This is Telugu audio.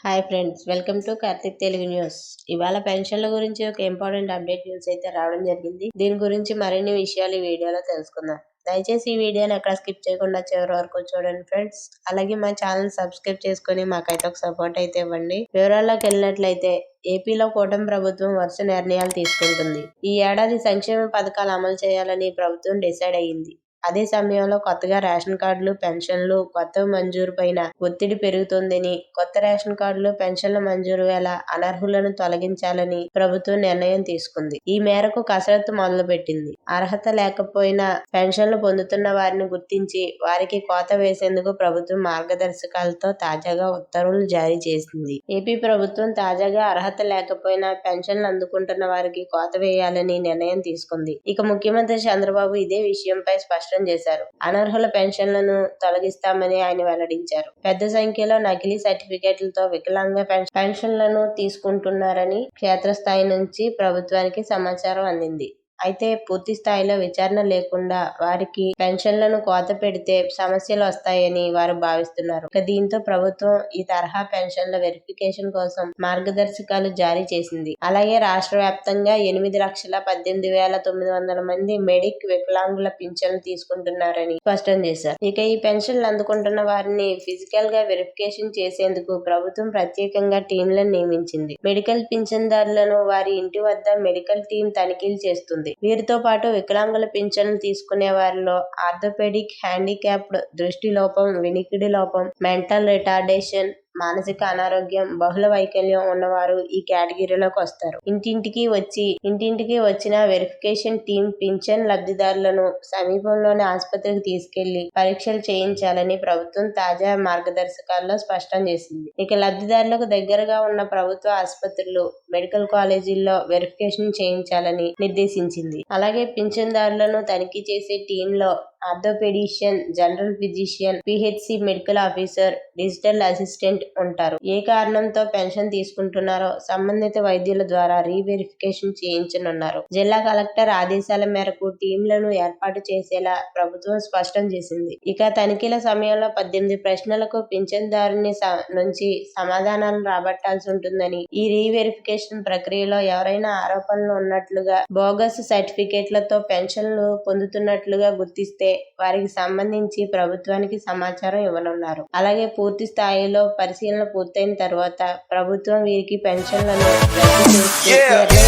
Hi friends, welcome to Karthik Telugu news. ఇవాళ పెన్షన్ల గురించి ఒక ఇంపార్టెంట్ అప్డేట్ న్యూస్ అయితే రావడం జరిగింది. దీని గురించి మరిన్ని విషయాలు ఈ వీడియోలో తెలుసుకుందాం. దయచేసి ఈ వీడియోని ఎక్కడ స్కిప్ చేయకుండా చివరి వరకు చూడండి ఫ్రెండ్స్. అలాగే మా ఛానల్ సబ్స్క్రైబ్ చేసుకుని మాకైతే ఒక సపోర్ట్ అయితే ఇవ్వండి. వివరాల్లోకి వెళ్ళినట్లయితే ఏపీలో కూటమి ప్రభుత్వం వరుస నిర్ణయాలు తీసుకుంటుంది. ఈ ఏడాది సంక్షేమ పథకాలు అమలు చేయాలని ప్రభుత్వం డిసైడ్ అయ్యింది. అదే సమయంలో కొత్తగా రేషన్ కార్డులు, పెన్షన్లు కొత్త మంజూరు పైన ఒత్తిడి పెరుగుతోందని, కొత్త రేషన్ కార్డులు, పెన్షన్ల మంజూరు వేళ అనర్హులను తొలగించాలని ప్రభుత్వం నిర్ణయం తీసుకుంది. ఈ మేరకు కసరత్తు మొదలుపెట్టింది. అర్హత లేకపోయినా పెన్షన్లు పొందుతున్న వారిని గుర్తించి వారికి కోత వేసేందుకు ప్రభుత్వం మార్గదర్శకాలతో తాజాగా ఉత్తర్వులు జారీ చేసింది. ఏపీ ప్రభుత్వం తాజాగా అర్హత లేకపోయినా పెన్షన్లు అందుకుంటున్న వారికి కోత వేయాలని నిర్ణయం తీసుకుంది. ఇక ముఖ్యమంత్రి చంద్రబాబు ఇదే విషయంపై స్పష్టం చేశారు. అనర్హుల పెన్షన్లను తొలగిస్తామని ఆయన వెల్లడించారు. పెద్ద సంఖ్యలో నకిలీ సర్టిఫికెట్లతో వికలాంగ పెన్షన్లను తీసుకుంటున్నారని క్షేత్రస్థాయి నుంచి ప్రభుత్వానికి సమాచారం అందింది. అయితే పూర్తి స్థాయిలో విచారణ లేకుండా వారికి పెన్షన్లను కోత పెడితే సమస్యలు వస్తాయని వారు భావిస్తున్నారు. ఇక దీంతో ప్రభుత్వం ఈ తరహా పెన్షన్ల వెరిఫికేషన్ కోసం మార్గదర్శకాలు జారీ చేసింది. అలాగే రాష్ట్ర వ్యాప్తంగా 8,18,900 మంది మెడిక్ వికలాంగుల పింఛన్లు తీసుకుంటున్నారని స్పష్టం చేశారు. ఇక ఈ పెన్షన్లు అందుకుంటున్న వారిని ఫిజికల్ గా వెరిఫికేషన్ చేసేందుకు ప్రభుత్వం ప్రత్యేకంగా టీంలను నియమించింది. మెడికల్ పింఛన్దారులను వారి ఇంటి వద్ద మెడికల్ టీం తనిఖీలు చేస్తుంది. వీరితో పాటు వికలాంగుల పింఛన్లు తీసుకునే వారిలో ఆర్థోపెడిక్, హ్యాండిక్యాప్డ్, దృష్టి లోపం, వినికిడి లోపం, మెంటల్ రిటార్డేషన్, మానసిక అనారోగ్యం, బహుళ వైకల్యం ఉన్నవారు ఈ కేటగిరీలోకి వస్తారు. ఇంటింటికి వచ్చిన వెరిఫికేషన్ టీం పింఛన్ లబ్ధిదారులను సమీపంలోని ఆసుపత్రికి తీసుకెళ్లి పరీక్షలు చేయించాలని ప్రభుత్వం తాజా మార్గదర్శకాల్లో స్పష్టం చేసింది. ఇక లబ్ధిదారులకు దగ్గరగా ఉన్న ప్రభుత్వ ఆసుపత్రులు, మెడికల్ కాలేజీల్లో వెరిఫికేషన్ చేయించాలని నిర్దేశించింది. అలాగే పింఛన్దారులను తనిఖీ చేసే టీంలో orthopaedician, general physician, PHC medical officer, digital assistant ఉంటారు. ఏ కారణంతో పెన్షన్ తీసుకుంటున్నారో సంబంధిత వైద్యుల ద్వారా రీవెరిఫికేషన్ చేయించనున్నారు. జిల్లా కలెక్టర్ ఆదేశాల మేరకు టీంలను ఏర్పాటు చేసేలా ప్రభుత్వం స్పష్టం చేసింది. ఇక తనిఖీల సమయంలో 18 ప్రశ్నలకు పింఛన్దారుని నుంచి సమాధానాలు రాబట్టాల్సి ఉంటుందని, ఈ రీవెరిఫికేషన్ ప్రక్రియలో ఎవరైనా ఆరోపణలు ఉన్నట్లుగా, బోగస్ సర్టిఫికేట్లతో పెన్షన్లు పొందుతున్నట్లుగా గుర్తిస్తే వారికి సంబంధించి ప్రభుత్వానికి సమాచారం ఇవ్వనున్నారు. అలాగే పూర్తి స్థాయిలో పరిశీలన పూర్తయిన తర్వాత ప్రభుత్వం వీరికి పెన్షన్లను రద్దు చేసి